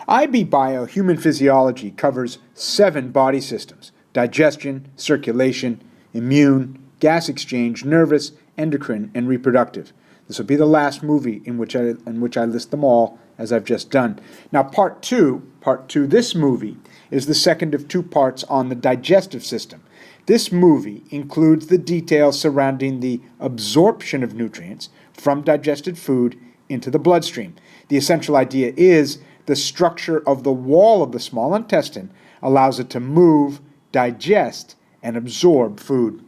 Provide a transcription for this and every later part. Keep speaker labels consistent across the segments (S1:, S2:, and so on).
S1: IB Bio Human Physiology covers 7 body systems: digestion, circulation, immune, gas exchange, nervous, endocrine, and reproductive. This will be the last movie in which I list them all, as I've just done. Now, part two, this movie, is the second of 2 parts on the digestive system. This movie includes the details surrounding the absorption of nutrients from digested food into the bloodstream. The essential idea is the structure of the wall of the small intestine allows it to move, digest, and absorb food.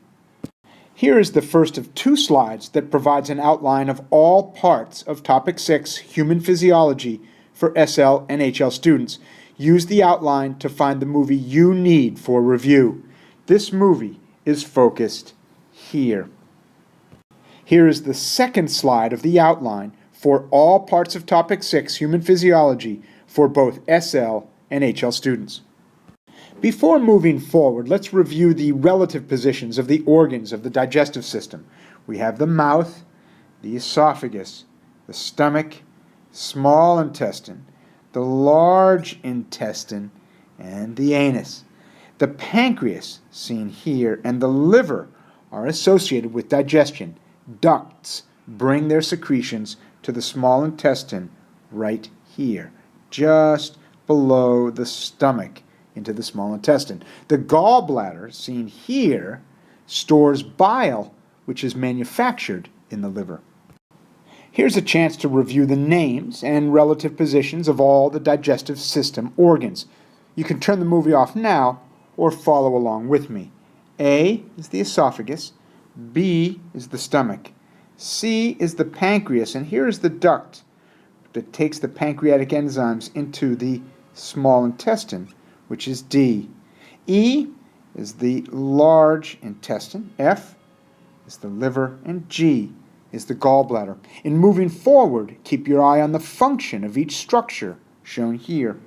S1: Here is the first of 2 slides that provides an outline of all parts of Topic 6, Human Physiology, for SL and HL students. Use the outline to find the movie you need for review. This movie is focused here. Here is the second slide of the outline for all parts of Topic 6, Human Physiology, for both SL and HL students. Before moving forward, let's review the relative positions of the organs of the digestive system. We have the mouth, the esophagus, the stomach, small intestine, the large intestine, and the anus. The pancreas, seen here, and the liver are associated with digestion. Ducts bring their secretions to the small intestine right here, just below the stomach, into the small intestine. The gallbladder, seen here, stores bile, which is manufactured in the liver. Here's a chance to review the names and relative positions of all the digestive system organs. You can turn the movie off now or follow along with me. A is the esophagus, B is the stomach, C is the pancreas, and here is the duct that takes the pancreatic enzymes into the small intestine, which is D. E is the large intestine, F is the liver, and G is the gallbladder. In moving forward, keep your eye on the function of each structure, shown here.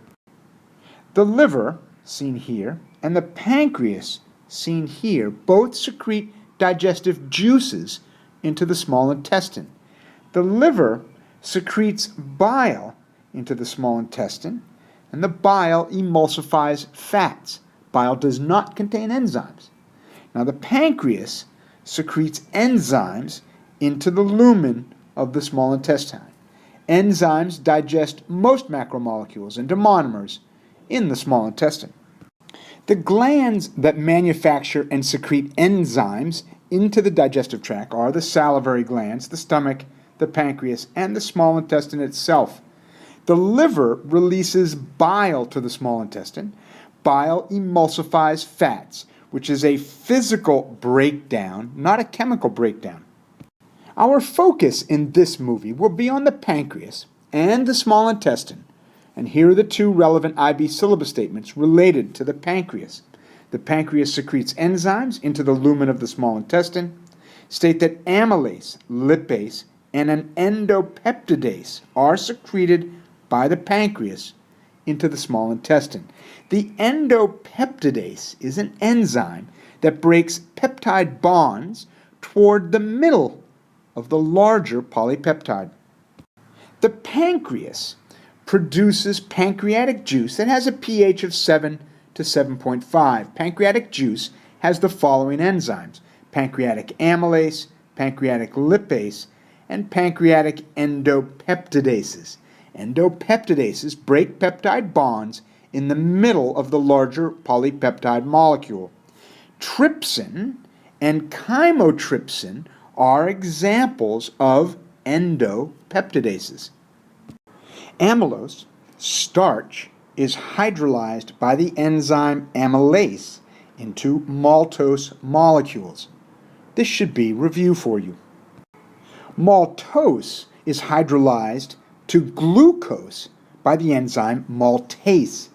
S1: The liver, seen here, and the pancreas, seen here, both secrete digestive juices into the small intestine. The liver secretes bile into the small intestine, and the bile emulsifies fats. Bile does not contain enzymes. Now, the pancreas secretes enzymes into the lumen of the small intestine. Enzymes digest most macromolecules into monomers in the small intestine. The glands that manufacture and secrete enzymes into the digestive tract are the salivary glands, the stomach, the pancreas, and the small intestine itself. The liver releases bile to the small intestine. Bile emulsifies fats, which is a physical breakdown, not a chemical breakdown. Our focus in this movie will be on the pancreas and the small intestine, and here are the 2 relevant IB syllabus statements related to the pancreas. The pancreas secretes enzymes into the lumen of the small intestine. State that amylase, lipase, and an endopeptidase are secreted by the pancreas into the small intestine. The endopeptidase is an enzyme that breaks peptide bonds toward the middle of the larger polypeptide. The pancreas produces pancreatic juice that has a pH of 7 to 7.5. Pancreatic juice has the following enzymes: pancreatic amylase, pancreatic lipase, and pancreatic endopeptidases. Endopeptidases break peptide bonds in the middle of the larger polypeptide molecule. Trypsin and chymotrypsin are examples of endopeptidases. Amylose, starch, is hydrolyzed by the enzyme amylase into maltose molecules. This should be review for you. Maltose is hydrolyzed to glucose by the enzyme maltase.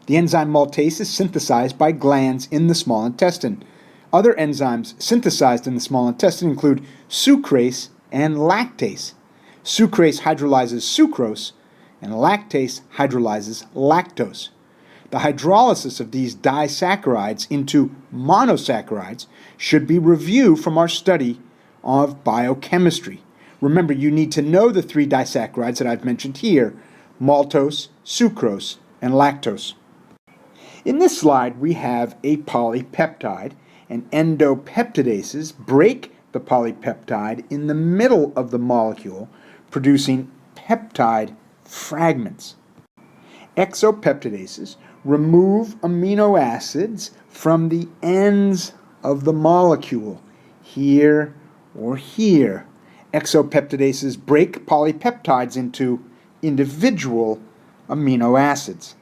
S1: The enzyme maltase is synthesized by glands in the small intestine. Other enzymes synthesized in the small intestine include sucrase and lactase. Sucrase hydrolyzes sucrose, and lactase hydrolyzes lactose. The hydrolysis of these disaccharides into monosaccharides should be reviewed from our study of biochemistry. Remember, you need to know the 3 disaccharides that I've mentioned here: maltose, sucrose, and lactose. In this slide, we have a polypeptide, and endopeptidases break the polypeptide in the middle of the molecule, producing peptide fragments. Exopeptidases remove amino acids from the ends of the molecule, here or here. Exopeptidases break polypeptides into individual amino acids.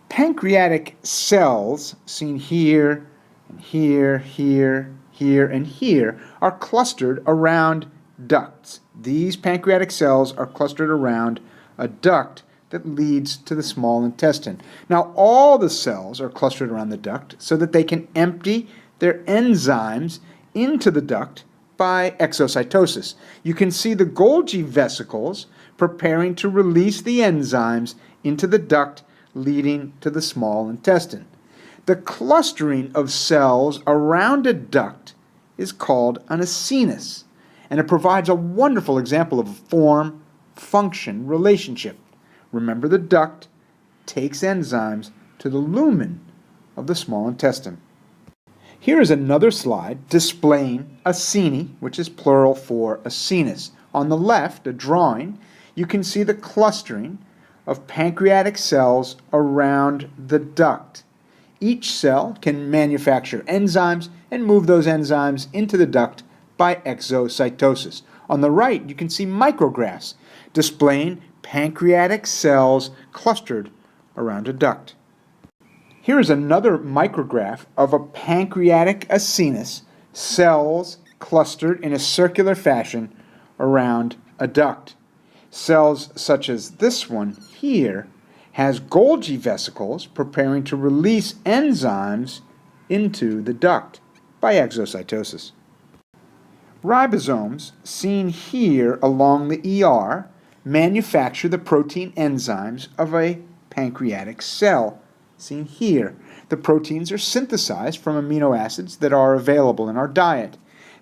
S1: Pancreatic cells, seen here and here, here, here, and here, are clustered around ducts. These pancreatic cells are clustered around a duct that leads to the small intestine. Now, all the cells are clustered around the duct so that they can empty their enzymes into the duct by exocytosis. You can see the Golgi vesicles preparing to release the enzymes into the duct leading to the small intestine. The clustering of cells around a duct is called an acinus, and it provides a wonderful example of a form-function relationship. Remember, the duct takes enzymes to the lumen of the small intestine. Here is another slide displaying acini, which is plural for acinus. On the left, a drawing, you can see the clustering of pancreatic cells around the duct. Each cell can manufacture enzymes and move those enzymes into the duct by exocytosis. On the right, you can see micrographs displaying pancreatic cells clustered around a duct. Here is another micrograph of a pancreatic acinus, cells clustered in a circular fashion around a duct. Cells such as this one here has Golgi vesicles preparing to release enzymes into the duct by exocytosis. Ribosomes, seen here along the ER, manufacture the protein enzymes of a pancreatic cell, seen here. The proteins are synthesized from amino acids that are available in our diet.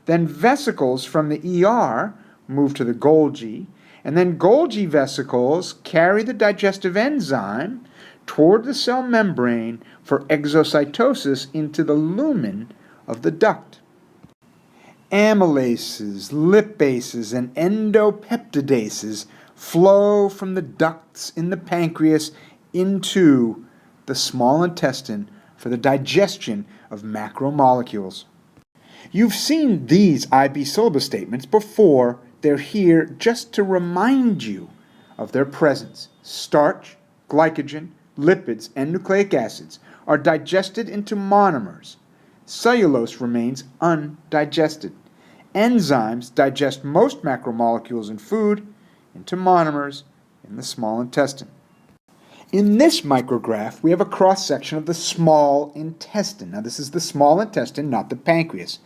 S1: Then vesicles from the ER move to the Golgi, and then Golgi vesicles carry the digestive enzyme toward the cell membrane for exocytosis into the lumen of the duct. Amylases, lipases, and endopeptidases flow from the ducts in the pancreas into the small intestine for the digestion of macromolecules. You've seen these IB syllabus statements before. They're here just to remind you of their presence. Starch, glycogen, lipids, and nucleic acids are digested into monomers. Cellulose remains undigested. Enzymes digest most macromolecules in food into monomers in the small intestine. In this micrograph, we have a cross-section of the small intestine. Now, this is the small intestine, not the pancreas.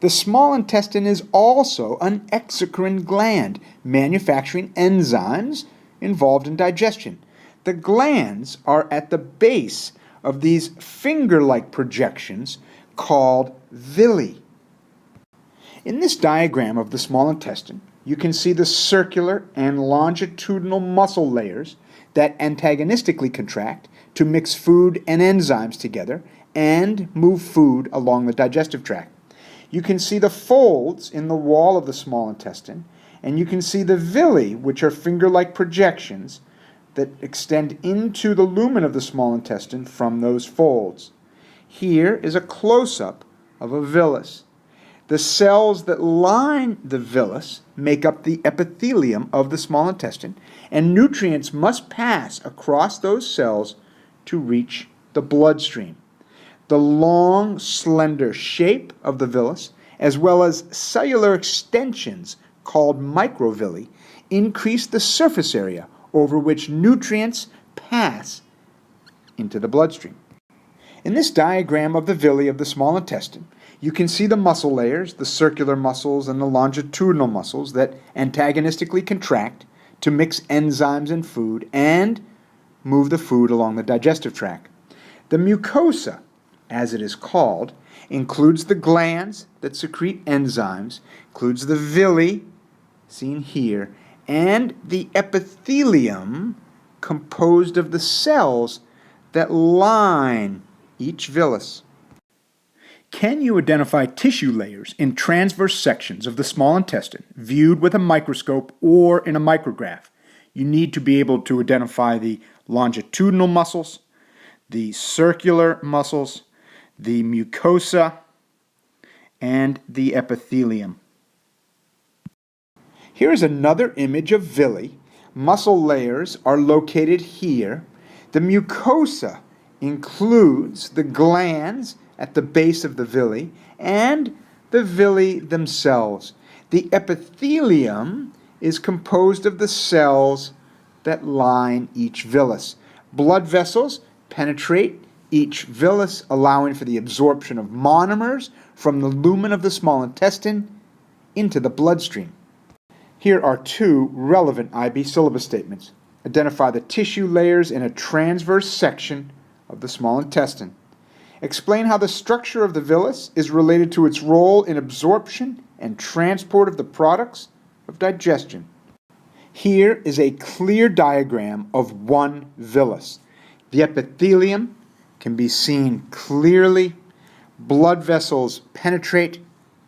S1: The small intestine is also an exocrine gland, manufacturing enzymes involved in digestion. The glands are at the base of these finger-like projections called villi. In this diagram of the small intestine, you can see the circular and longitudinal muscle layers that antagonistically contract to mix food and enzymes together and move food along the digestive tract. You can see the folds in the wall of the small intestine, and you can see the villi, which are finger-like projections that extend into the lumen of the small intestine from those folds. Here is a close-up of a villus. The cells that line the villus make up the epithelium of the small intestine, and nutrients must pass across those cells to reach the bloodstream. The long, slender shape of the villus, as well as cellular extensions called microvilli, increase the surface area over which nutrients pass into the bloodstream. In this diagram of the villi of the small intestine, you can see the muscle layers, the circular muscles and the longitudinal muscles that antagonistically contract to mix enzymes in food and move the food along the digestive tract. The mucosa, as it is called, includes the glands that secrete enzymes, includes the villi, seen here, and the epithelium composed of the cells that line each villus. Can you identify tissue layers in transverse sections of the small intestine viewed with a microscope or in a micrograph? You need to be able to identify the longitudinal muscles, the circular muscles, the mucosa, and the epithelium. Here is another image of villi. Muscle layers are located here. The mucosa includes the glands at the base of the villi and the villi themselves. The epithelium is composed of the cells that line each villus. Blood vessels penetrate each villus, allowing for the absorption of monomers from the lumen of the small intestine into the bloodstream. Here are two relevant IB syllabus statements. Identify the tissue layers in a transverse section of the small intestine. Explain how the structure of the villus is related to its role in absorption and transport of the products of digestion. Here is a clear diagram of one villus. The epithelium can be seen clearly. Blood vessels penetrate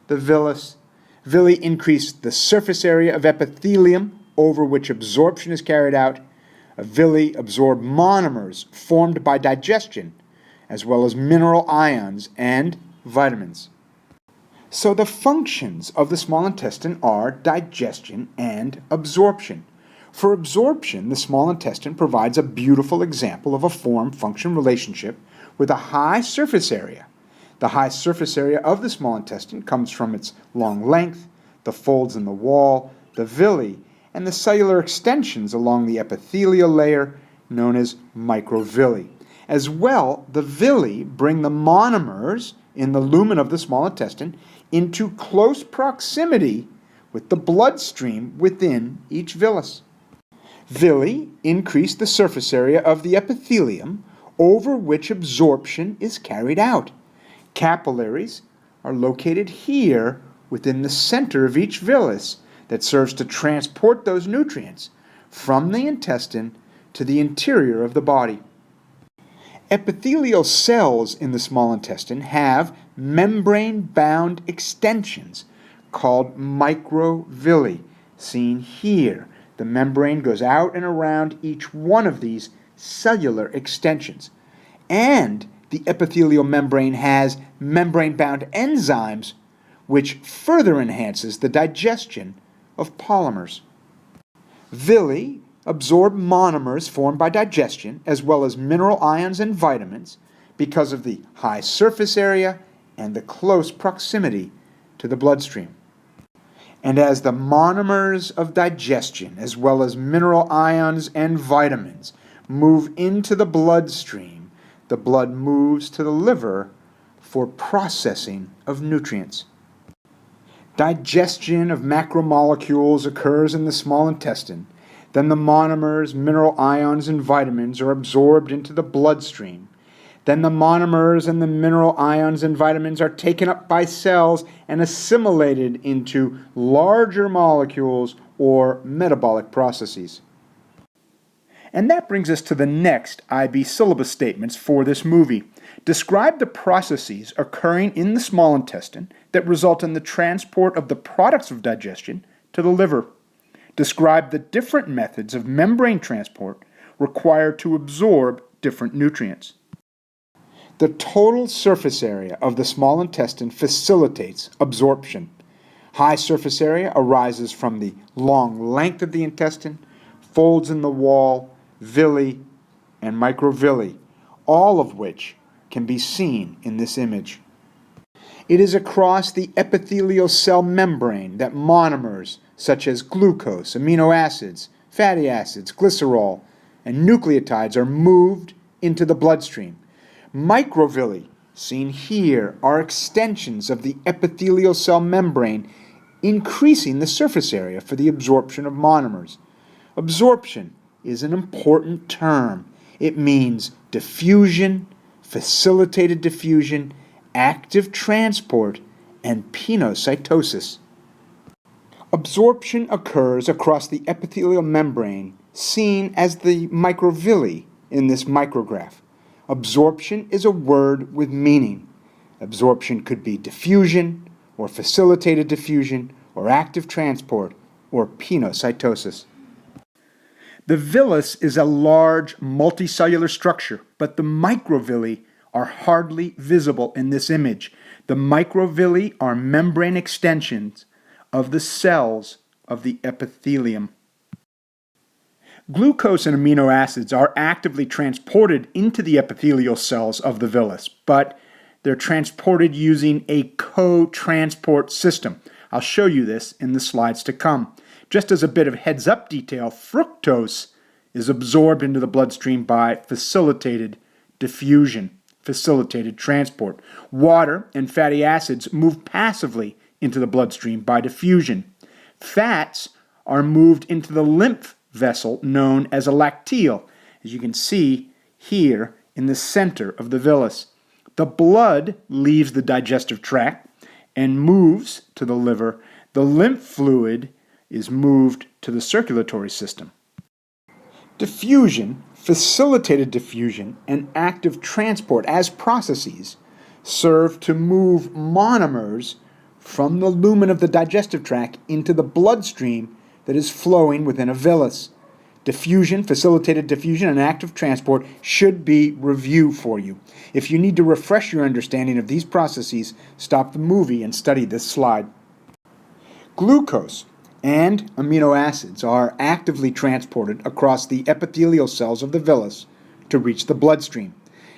S1: the villus. Villi increase the surface area of epithelium over which absorption is carried out. Villi absorb monomers formed by digestion, as well as mineral ions and vitamins. So the functions of the small intestine are digestion and absorption. For absorption, the small intestine provides a beautiful example of a form-function relationship with a high surface area. The high surface area of the small intestine comes from its long length, the folds in the wall, the villi, and the cellular extensions along the epithelial layer known as microvilli. As well, the villi bring the monomers in the lumen of the small intestine into close proximity with the bloodstream within each villus. Villi increase the surface area of the epithelium over which absorption is carried out. Capillaries are located here within the center of each villus that serves to transport those nutrients from the intestine to the interior of the body. Epithelial cells in the small intestine have membrane-bound extensions called microvilli, seen here. The membrane goes out and around each one of these cellular extensions. And the epithelial membrane has membrane-bound enzymes, which further enhances the digestion of polymers. Villi absorb monomers formed by digestion, as well as mineral ions and vitamins, because of the high surface area and the close proximity to the bloodstream. And as the monomers of digestion, as well as mineral ions and vitamins, move into the bloodstream, the blood moves to the liver for processing of nutrients. Digestion of macromolecules occurs in the small intestine. Then the monomers, mineral ions, and vitamins are absorbed into the bloodstream. Then the monomers and the mineral ions and vitamins are taken up by cells and assimilated into larger molecules or metabolic processes. And that brings us to the next IB syllabus statements for this movie. Describe the processes occurring in the small intestine that result in the transport of the products of digestion to the liver. Describe the different methods of membrane transport required to absorb different nutrients. The total surface area of the small intestine facilitates absorption. High surface area arises from the long length of the intestine, folds in the wall, villi, and microvilli, all of which can be seen in this image. It is across the epithelial cell membrane that monomers such as glucose, amino acids, fatty acids, glycerol, and nucleotides are moved into the bloodstream. Microvilli, seen here, are extensions of the epithelial cell membrane, increasing the surface area for the absorption of monomers. Absorption is an important term. It means diffusion, facilitated diffusion, active transport, and pinocytosis. Absorption occurs across the epithelial membrane seen as the microvilli in this micrograph. Absorption is a word with meaning. Absorption could be diffusion, or facilitated diffusion, or active transport, or penocytosis. The villus is a large multicellular structure, but the microvilli are hardly visible in this image. The microvilli are membrane extensions of the cells of the epithelium. Glucose and amino acids are actively transported into the epithelial cells of the villus, but they're transported using a co-transport system. I'll show you this in the slides to come. Just as a bit of heads-up detail, fructose is absorbed into the bloodstream by facilitated diffusion, facilitated transport. Water and fatty acids move passively into the bloodstream by diffusion. Fats are moved into the lymph vessel known as a lacteal, as you can see here in the center of the villus. The blood leaves the digestive tract and moves to the liver. The lymph fluid is moved to the circulatory system. Diffusion, facilitated diffusion, and active transport as processes serve to move monomers from the lumen of the digestive tract into the bloodstream that is flowing within a villus. Diffusion, facilitated diffusion, and active transport should be review for you. If you need to refresh your understanding of these processes, stop the movie and study this slide. Glucose and amino acids are actively transported across the epithelial cells of the villus to reach the bloodstream.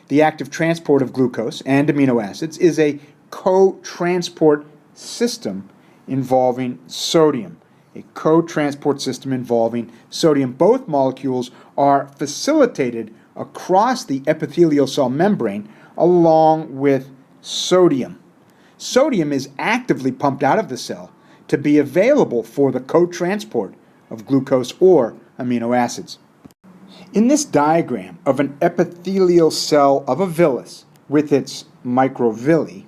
S1: The active transport of glucose and amino acids is a co-transport system involving sodium. A co-transport system involving sodium. Both molecules are facilitated across the epithelial cell membrane along with sodium. Sodium is actively pumped out of the cell to be available for the co-transport of glucose or amino acids. In this diagram of an epithelial cell of a villus with its microvilli,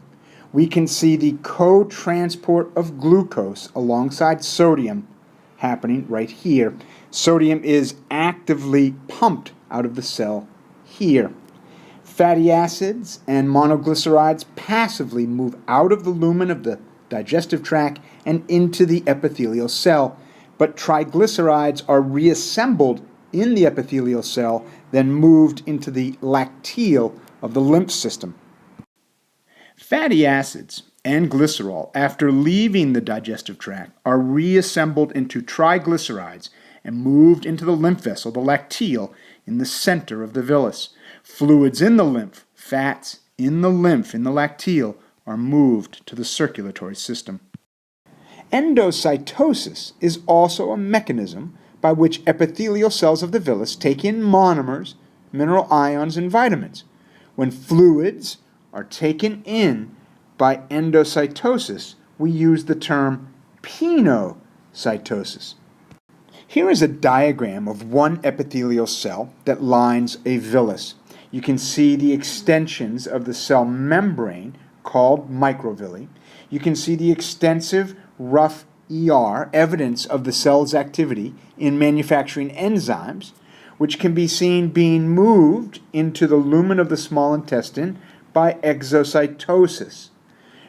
S1: we can see the co-transport of glucose alongside sodium happening right here. Sodium is actively pumped out of the cell here. Fatty acids and monoglycerides passively move out of the lumen of the digestive tract and into the epithelial cell, but triglycerides are reassembled in the epithelial cell, then moved into the lacteal of the lymph system. Fatty acids and glycerol, after leaving the digestive tract, are reassembled into triglycerides and moved into the lymph vessel, the lacteal, in the center of the villus. Fluids in the lymph, fats in the lymph, in the lacteal, are moved to the circulatory system. Endocytosis is also a mechanism by which epithelial cells of the villus take in monomers, mineral ions, and vitamins. When fluids are taken in by endocytosis, we use the term penocytosis. Here is a diagram of one epithelial cell that lines a villus. You can see the extensions of the cell membrane called microvilli. You can see the extensive rough ER, evidence of the cell's activity in manufacturing enzymes, which can be seen being moved into the lumen of the small intestine by exocytosis.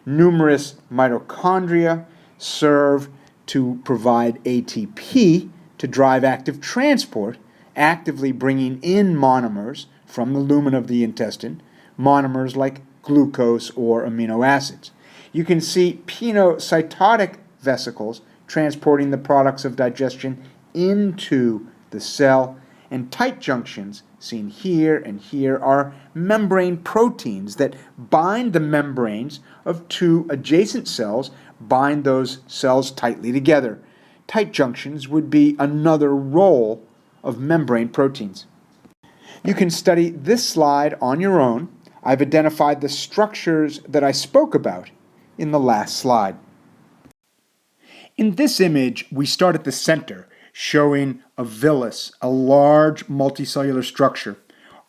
S1: Numerous mitochondria serve to provide ATP to drive active transport, actively bringing in monomers from the lumen of the intestine, monomers like glucose or amino acids. You can see penocytotic vesicles transporting the products of digestion into the cell, and tight junctions, seen here and here, are membrane proteins that bind the membranes of two adjacent cells, bind those cells tightly together. Tight junctions would be another role of membrane proteins. You can study this slide on your own. I've identified the structures that I spoke about in the last slide. In this image, we start at the center, showing a villus, a large multicellular structure.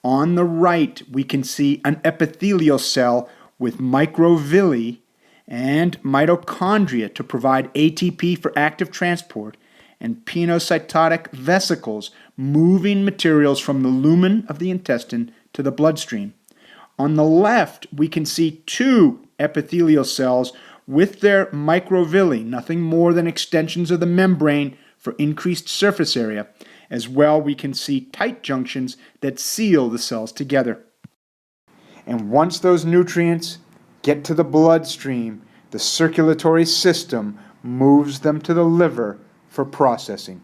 S1: On the right, we can see an epithelial cell with microvilli and mitochondria to provide ATP for active transport and pinocytic vesicles moving materials from the lumen of the intestine to the bloodstream. On the left, we can see two epithelial cells with their microvilli, nothing more than extensions of the membrane for increased surface area. As well, we can see tight junctions that seal the cells together. And once those nutrients get to the bloodstream, the circulatory system moves them to the liver for processing.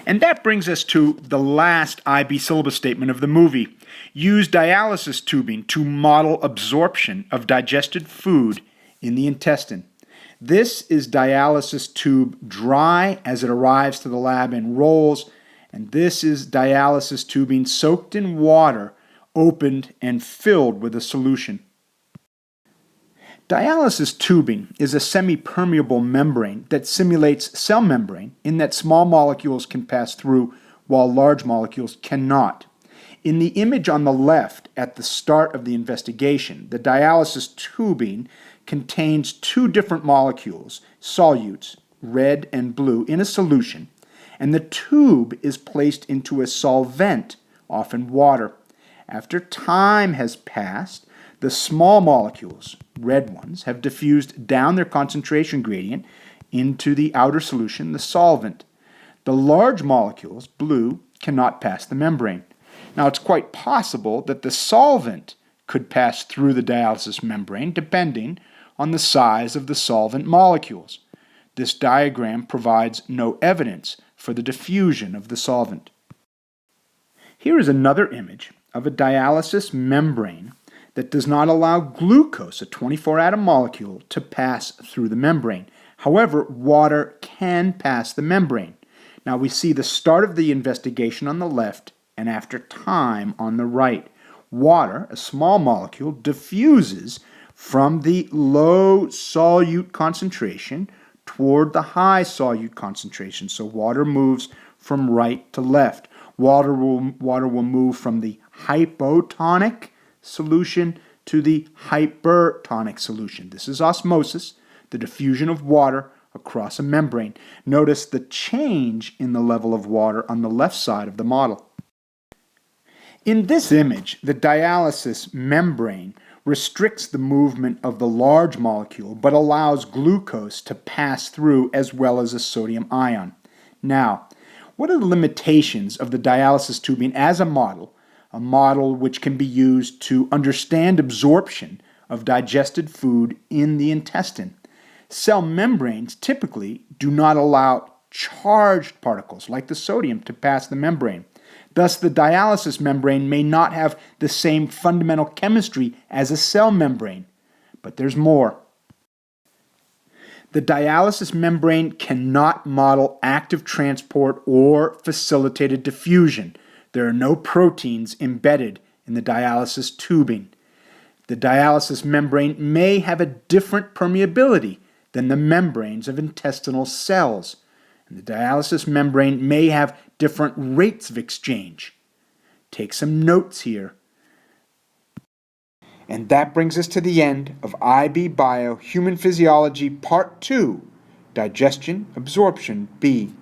S1: And that brings us to the last IB syllabus statement of the movie. Use dialysis tubing to model absorption of digested food in the intestine. This is dialysis tube dry as it arrives to the lab and rolls, and this is dialysis tubing soaked in water, opened and filled with a solution. Dialysis tubing is a semi-permeable membrane that simulates cell membrane in that small molecules can pass through while large molecules cannot. In the image on the left at the start of the investigation, the dialysis tubing contains two different molecules, solutes, red and blue, in a solution, and the tube is placed into a solvent, often water. After time has passed, the small molecules, red ones, have diffused down their concentration gradient into the outer solution, the solvent. The large molecules, blue, cannot pass the membrane. Now, it's quite possible that the solvent could pass through the dialysis membrane depending on the size of the solvent molecules. This diagram provides no evidence for the diffusion of the solvent. Here is another image of a dialysis membrane that does not allow glucose, a 24-atom molecule, to pass through the membrane. However, water can pass the membrane. Now we see the start of the investigation on the left and after time on the right. Water, a small molecule, diffuses from the low solute concentration toward the high solute concentration. So water moves from right to left. Water will move from the hypotonic solution to the hypertonic solution. This is osmosis, the diffusion of water across a membrane. Notice the change in the level of water on the left side of the model. In this image, the dialysis membrane restricts the movement of the large molecule but allows glucose to pass through as well as a sodium ion. Now, what are the limitations of the dialysis tubing as a model which can be used to understand absorption of digested food in the intestine? Cell membranes typically do not allow charged particles like the sodium to pass the membrane. Thus, the dialysis membrane may not have the same fundamental chemistry as a cell membrane. But there's more. The dialysis membrane cannot model active transport or facilitated diffusion. There are no proteins embedded in the dialysis tubing. The dialysis membrane may have a different permeability than the membranes of intestinal cells. And the dialysis membrane may have different rates of exchange. Take some notes here. And that brings us to the end of IB Bio Human Physiology Part 2, Digestion, Absorption B.